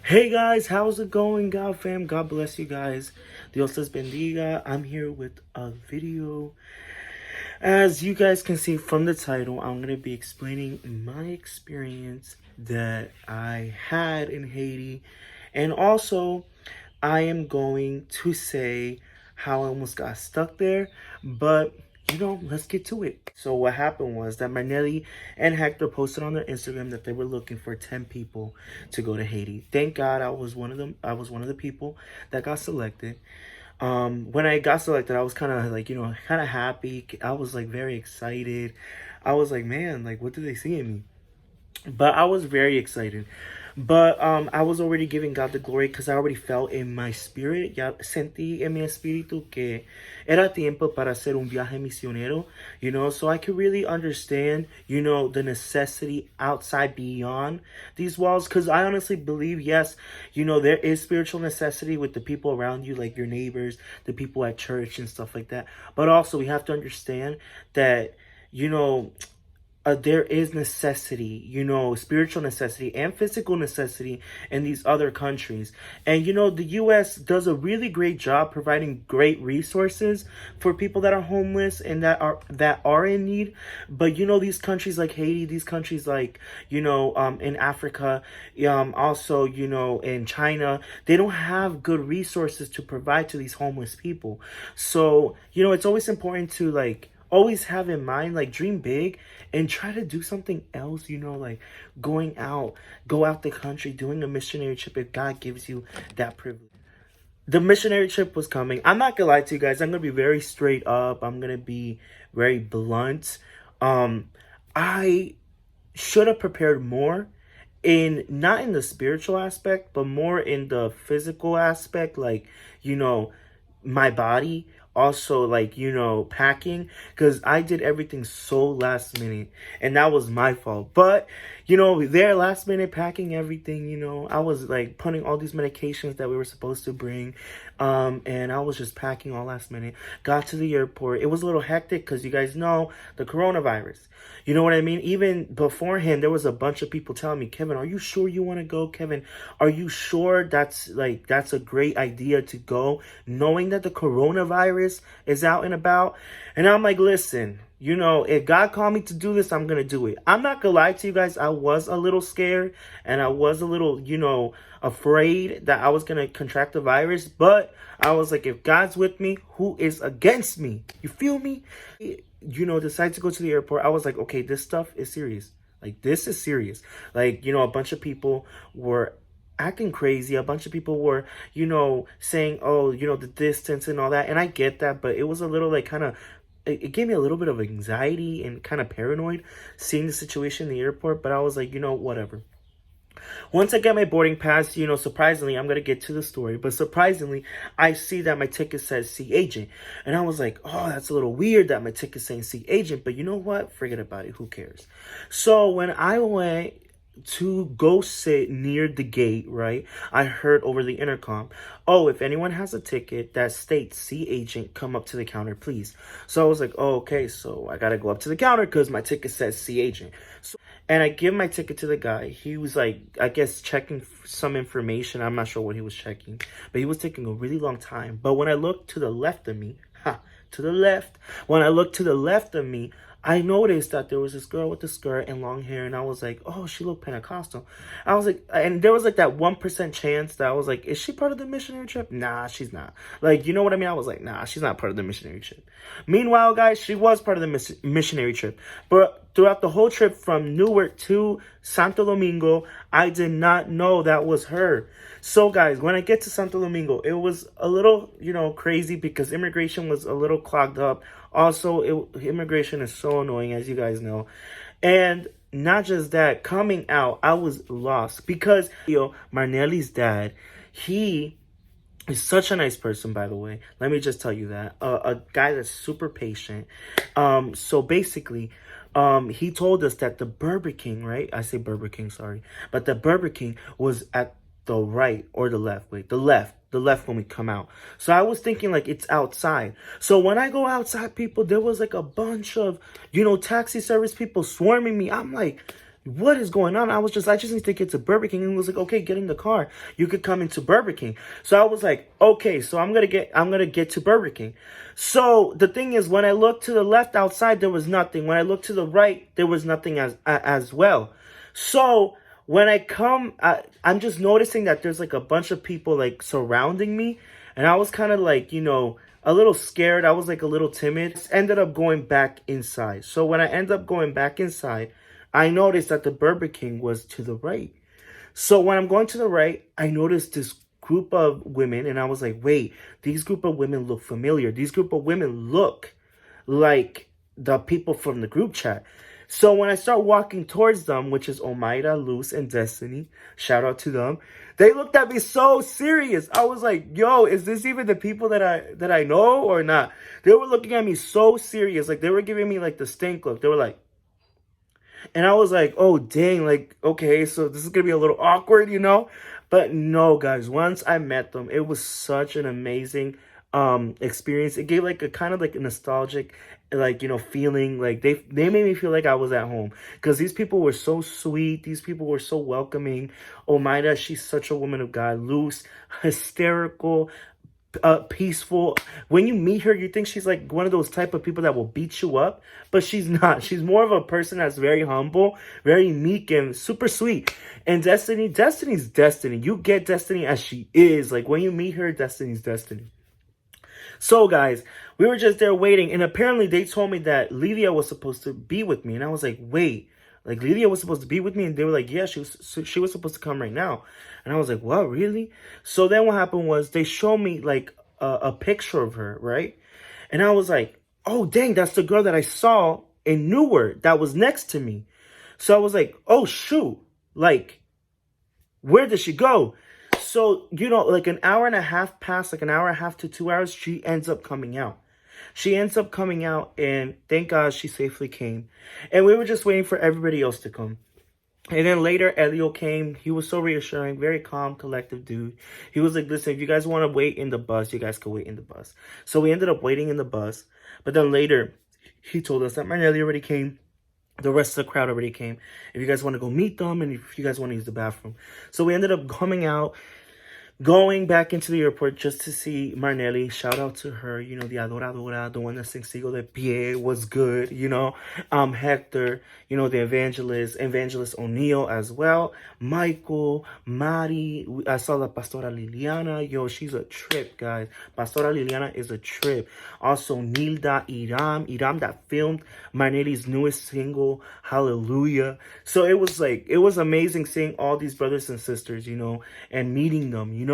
Hey guys, how's it going, God fam? God bless you guys. Dios les bendiga. I'm here with a video. As you guys can see from the title, I'm going to be explaining my experience that I had in Haiti. And also, I am going to say how I almost got stuck there. But let's get to it. So what happened was that Marnelli and Hector posted on their Instagram that they were looking for 10 people to go to Haiti. Thank God I was one of them. I was one of the people that got selected. When I got selected, I was kind of like, kind of happy. I was like very excited. I was like, man, like what do they see in me? But I was very excited. But I was already giving God the glory because I already felt in my spirit, ya sentí en mi espíritu que era tiempo para hacer un viaje misionero, so I could really understand, the necessity outside beyond these walls. Because I honestly believe, yes, there is spiritual necessity with the people around you, like your neighbors, the people at church and stuff like that. But also we have to understand that, there is necessity, spiritual necessity and physical necessity in these other countries. And, the U.S. does a really great job providing great resources for people that are homeless and that are in need. But, these countries like Haiti, these countries like, in Africa, also, in China, they don't have good resources to provide to these homeless people. So, it's always important to always have in mind, dream big and try to do something else, like go out the country, doing a missionary trip if God gives you that privilege. The missionary trip was coming. I'm not gonna lie to you guys. I'm gonna be very straight up. I'm gonna be very blunt. I should have prepared more not in the spiritual aspect, but more in the physical aspect, my body, also packing, because I did everything so last minute and that was my fault. But there last minute packing everything, I was like putting all these medications that we were supposed to bring, and I was just packing all last minute. Got to the airport, it was a little hectic because you guys know the coronavirus, you know what I mean? Even beforehand there was a bunch of people telling me, Kevin, are you sure you want to go? Kevin, are you sure that's a great idea to go, knowing that the coronavirus is out and about? And I'm like, listen, if God called me to do this, I'm going to do it. I'm not going to lie to you guys. I was a little scared and I was a little, afraid that I was going to contract the virus. But I was like, if God's with me, who is against me? You feel me? Decided to go to the airport. I was like, okay, this stuff is serious. Like, this is serious. Like, a bunch of people were acting crazy. A bunch of people were, saying, oh, the distance and all that. And I get that, but it was a little it gave me a little bit of anxiety and kind of paranoid seeing the situation in the airport. But I was like, whatever. Once I get my boarding pass, surprisingly, I'm going to get to the story, but surprisingly, I see that my ticket says see agent. And I was like, oh, that's a little weird that my ticket's saying see agent, but you know what? Forget about it. Who cares? So when I went to go sit near the gate, right, I heard over the intercom, oh, if anyone has a ticket that states see agent, come up to the counter, please. So I was like, oh, okay, so I gotta go up to the counter because my ticket says see agent. And I give my ticket to the guy. He was like, I guess checking some information. I'm not sure what he was checking, but he was taking a really long time. But when I looked to the left of me, when I looked to the left of me, I noticed that there was this girl with the skirt and long hair, and I was like, oh, she looked Pentecostal. I was like, and there was like that 1% chance that I was like, is she part of the missionary trip? Nah, she's not. Like, you know what I mean? I was like, nah, she's not part of the missionary trip. Meanwhile, guys, she was part of the missionary trip. But throughout the whole trip from Newark to Santo Domingo, I did not know that was her. So, guys, when I get to Santo Domingo, it was a little, crazy because immigration was a little clogged up. Also, immigration is so annoying, as you guys know. And not just that, coming out, I was lost because, Marnelli's dad, he is such a nice person, by the way. Let me just tell you that. A guy that's super patient. So basically, he told us that the Burger King, right? I say Burger King, sorry. But the Burger King was at the right or the left. Wait, the left when we come out. So I was thinking like it's outside. So when I go outside, people, there was like a bunch of, taxi service people swarming me. I'm like, what is going on? I just need to get to Burger King. And he was like, okay, get in the car. You could come into Burger King. So I was like, okay, so I'm gonna get to Burger King. So the thing is, when I looked to the left outside, there was nothing. When I looked to the right, there was nothing as well. So when I come, I'm just noticing that there's like a bunch of people like surrounding me. And I was kind of like, a little scared. I was like a little timid. Ended up going back inside. So when I end up going back inside, I noticed that the Burger King was to the right. So when I'm going to the right, I noticed this group of women, and I was like, wait, these group of women look familiar. These group of women look like the people from the group chat. So when I start walking towards them, which is Omaira, Luz, and Destiny, shout out to them, they looked at me so serious. I was like, yo, is this even the people that I know or not? They were looking at me so serious. Like, they were giving me like the stink look. They were like, and I was like, oh, dang, like, okay, so this is going to be a little awkward, But no, guys, once I met them, it was such an amazing experience. It gave like a kind of like a nostalgic, like, feeling. Like, they made me feel like I was at home. Because these people were so sweet. These people were so welcoming. Omaida, she's such a woman of God. Loose, hysterical, peaceful. When you meet her, you think she's like one of those type of people that will beat you up, but she's not. She's more of a person that's very humble, very meek, and super sweet. And Destiny's Destiny. You get Destiny as she is. Like, when you meet her, Destiny's Destiny. So, guys, we were just there waiting, and apparently they told me that Lydia was supposed to be with me, and I was like, wait, like, Lydia was supposed to be with me? And they were like, yeah, she was supposed to come right now. And I was like, what, really? So then what happened was they showed me like a picture of her, right? And I was like, oh, dang, that's the girl that I saw in Newark that was next to me. So I was like, oh, shoot, like, where did she go? So, like an hour and a half passed, like an hour and a half to 2 hours, she ends up coming out. She ends up coming out, and thank God she safely came. And we were just waiting for everybody else to come. And then later, Elio came. He was so reassuring, very calm, collective dude. He was like, listen, if you guys want to wait in the bus, you guys can wait in the bus. So we ended up waiting in the bus. But then later, he told us that Manelli already came. The rest of the crowd already came. If you guys want to go meet them, and if you guys want to use the bathroom. So we ended up coming out, going back into the airport just to see Marnelli. Shout out to her, the adoradora, the one that sings Sigo de Pie was good, Hector, the evangelist O'Neill as well, Michael, Mari, I saw the Pastora Liliana, she's a trip, guys. Pastora Liliana is a trip. Also, Nilda, Iram that filmed Marnelli's newest single, Hallelujah. So it was amazing seeing all these brothers and sisters, and meeting them,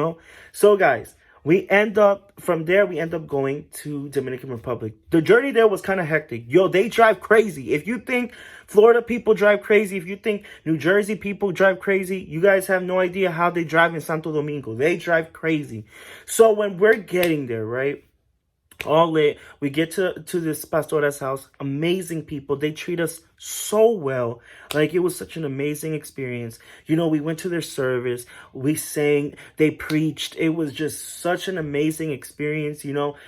So, guys, we end up going to Dominican Republic. The journey there was kind of hectic. They drive crazy. If you think Florida people drive crazy, if you think New Jersey people drive crazy, you guys have no idea how they drive in Santo Domingo. They drive crazy. So when we're getting there, right? All lit. We get to this pastora's house. Amazing people. They treat us so well. Like, it was such an amazing experience. We went to their service. We sang. They preached. It was just such an amazing experience,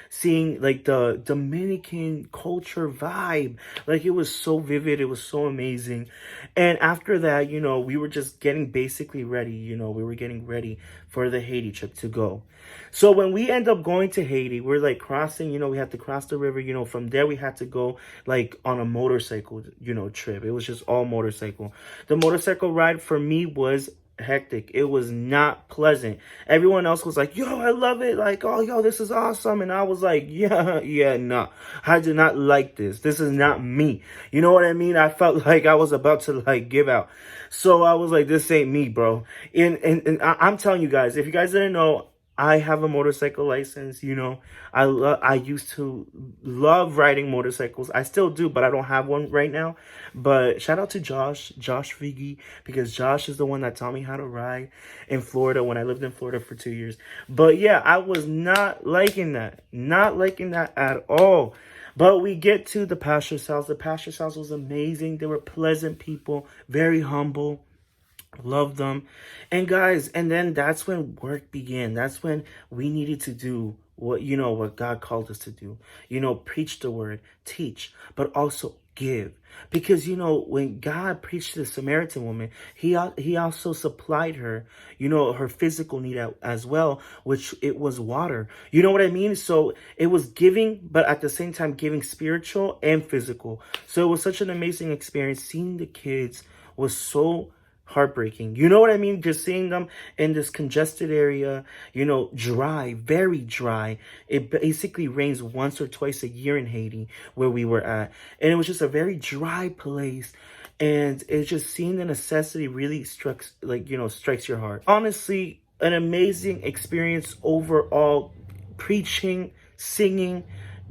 seeing like the Dominican culture vibe. Like, it was so vivid. It was so amazing. And after that, we were just getting basically ready. We were getting ready for the Haiti trip to go. So when we end up going to Haiti, we're like crossing, we had to cross the river, from there we had to go like on a motorcycle, trip. It was just all motorcycle. The motorcycle ride for me was hectic. It was not pleasant. Everyone else was like, yo, I love it. Like, oh, yo, this is awesome. And I was like, yeah, no, I did not like this. This is not me. You know what I mean? I felt like I was about to like give out. So I was like, this ain't me, bro. And I'm telling you guys, if you guys didn't know, I have a motorcycle license, I used to love riding motorcycles. I still do, but I don't have one right now. But shout out to Josh Figi, because Josh is the one that taught me how to ride in Florida when I lived in Florida for 2 years. But yeah, I was not liking that at all. But we get to the pastor's house. The pastor's house was amazing. They were pleasant people, very humble. Love them. And guys, and then that's when work began. That's when we needed to do what God called us to do. Preach the word, teach, but also give. Because, when God preached to the Samaritan woman, he also supplied her, her physical need as well, which it was water. You know what I mean? So it was giving, but at the same time giving spiritual and physical. So it was such an amazing experience. Seeing the kids was so heartbreaking. You know what I mean? Just seeing them in this congested area, dry, very dry. It basically rains once or twice a year in Haiti where we were at. And it was just a very dry place. And it's just seeing the necessity really strikes your heart. Honestly, an amazing experience overall. Preaching, singing,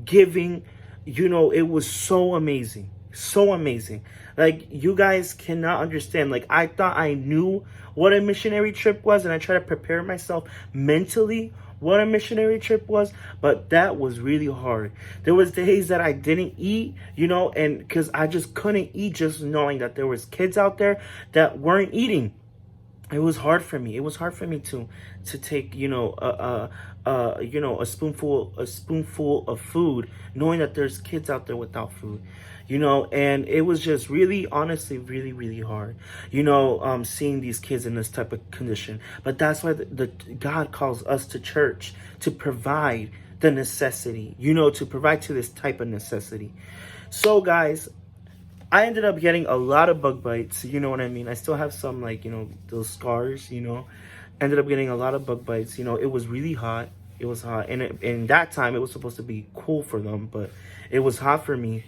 giving, it was so amazing. So amazing. Like, you guys cannot understand. Like, I thought I knew what a missionary trip was, and I tried to prepare myself mentally what a missionary trip was, but that was really hard. There was days that I didn't eat, and because I just couldn't eat, just knowing that there was kids out there that weren't eating. It was hard for me. It was hard for me to take, a spoonful of food, knowing that there's kids out there without food, and it was just really, honestly, really, really hard, seeing these kids in this type of condition. But that's why the God calls us to church to provide the necessity, to provide to this type of necessity. So, guys, I ended up getting a lot of bug bites. You know what I mean? I still have some, those scars, Ended up getting a lot of bug bites. It was really hot. It was hot. And in that time, it was supposed to be cool for them, but it was hot for me.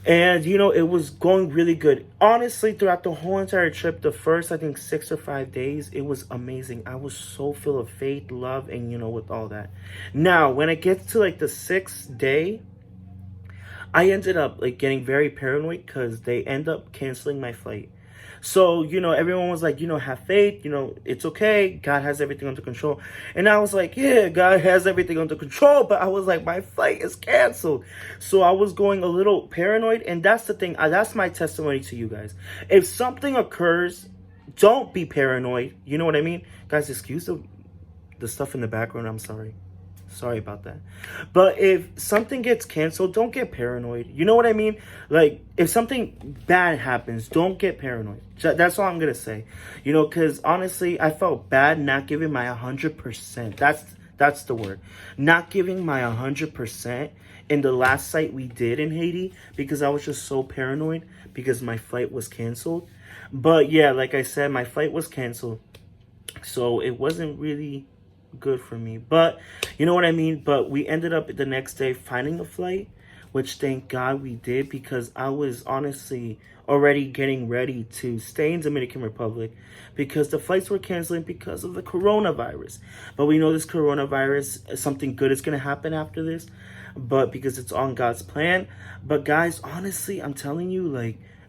And, it was going really good. Honestly, throughout the whole entire trip, the first, I think, 6 or 5 days, it was amazing. I was so full of faith, love, and, with all that. Now, when it gets to, the 6th day, I ended up getting very paranoid because they end up canceling my flight. So, everyone was like, have faith, it's okay. God has everything under control. And I was like, yeah, God has everything under control. But I was like, my flight is canceled. So I was going a little paranoid. And that's the thing. That's my testimony to you guys. If something occurs, don't be paranoid. You know what I mean? Guys, excuse the stuff in the background. I'm sorry. Sorry about that. But if something gets canceled, don't get paranoid. You know what I mean? Like, if something bad happens, don't get paranoid. That's all I'm going to say. Because honestly, I felt bad not giving my 100%. That's the word. Not giving my 100% in the last site we did in Haiti because I was just so paranoid because my flight was canceled. But yeah, like I said, my flight was canceled. So it wasn't really good for me, but you know what I mean. But we ended up the next day finding a flight, which thank God we did, because I was honestly already getting ready to stay in Dominican Republic because the flights were canceling because of the coronavirus. But we know this coronavirus, something good is going to happen after this, but because it's on God's plan. But guys, honestly, I'm telling you,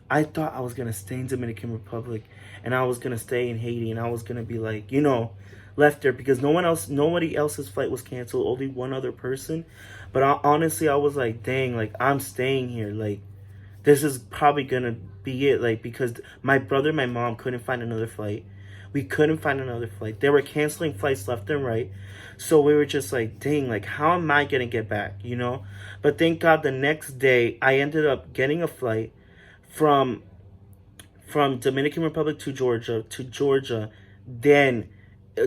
I thought I was going to stay in Dominican Republic and I was going to stay in Haiti and I was going to be left there because nobody else's flight was canceled, only one other person. But honestly, I was like, dang, I'm staying here. This is probably gonna be it. Because my brother and my mom couldn't find another flight. We couldn't find another flight. They were canceling flights left and right. So we were just like, dang, how am I gonna get back, But thank God the next day I ended up getting a flight from Dominican Republic to Georgia, then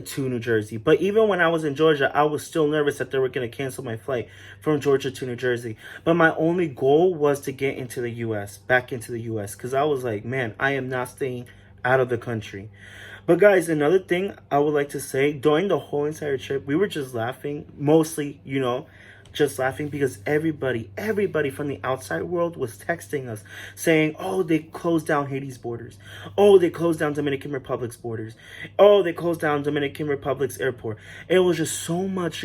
to New Jersey. But even when I was in Georgia, I was still nervous that they were going to cancel my flight from Georgia to New Jersey. But my only goal was to get into the U.S., back into the U.S., because I was like, man, I am not staying out of the country. But guys, another thing I would like to say, during the whole entire trip, we were just laughing, mostly, just laughing because everybody from the outside world was texting us saying, oh, they closed down Haiti's borders. Oh, they closed down Dominican Republic's borders. Oh, they closed down Dominican Republic's airport. It was just so much,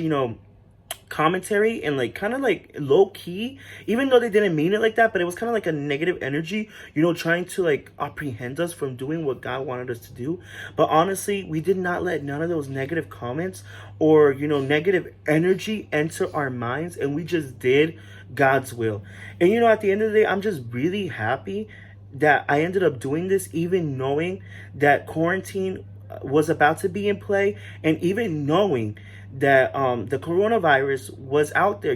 commentary and kind of low key, even though they didn't mean it like that, but it was kind of a negative energy, trying to apprehend us from doing what God wanted us to do. But honestly, we did not let none of those negative comments or negative energy enter our minds, and we just did God's will. And at the end of the day, I'm just really happy that I ended up doing this, even knowing that quarantine was about to be in play, and even knowing that the coronavirus was out there,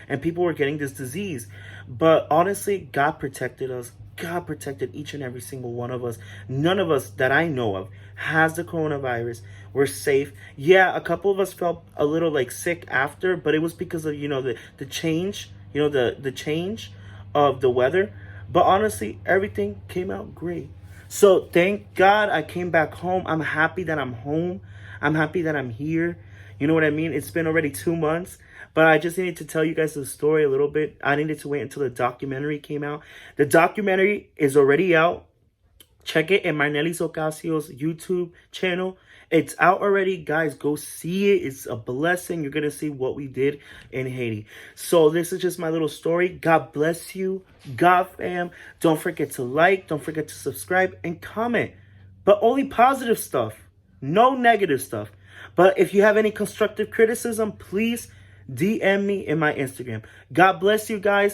and people were getting this disease. But honestly, God protected us. God protected each and every single one of us. None of us that I know of has the coronavirus. We're safe. Yeah, a couple of us felt a little like sick after, but it was because of, the change, the change of the weather. But honestly, everything came out great. So thank God I came back home. I'm happy that I'm home. I'm happy that I'm here. You know what I mean? It's been already 2 months, but I just needed to tell you guys the story a little bit. I needed to wait until the documentary came out. The documentary is already out. Check it in Marnelis Ocasio's YouTube channel. It's out already. Guys, go see it. It's a blessing. You're going to see what we did in Haiti. So this is just my little story. God bless you. God fam. Don't forget to like. Don't forget to subscribe and comment. But only positive stuff. No negative stuff. But if you have any constructive criticism, please DM me in my Instagram. God bless you guys.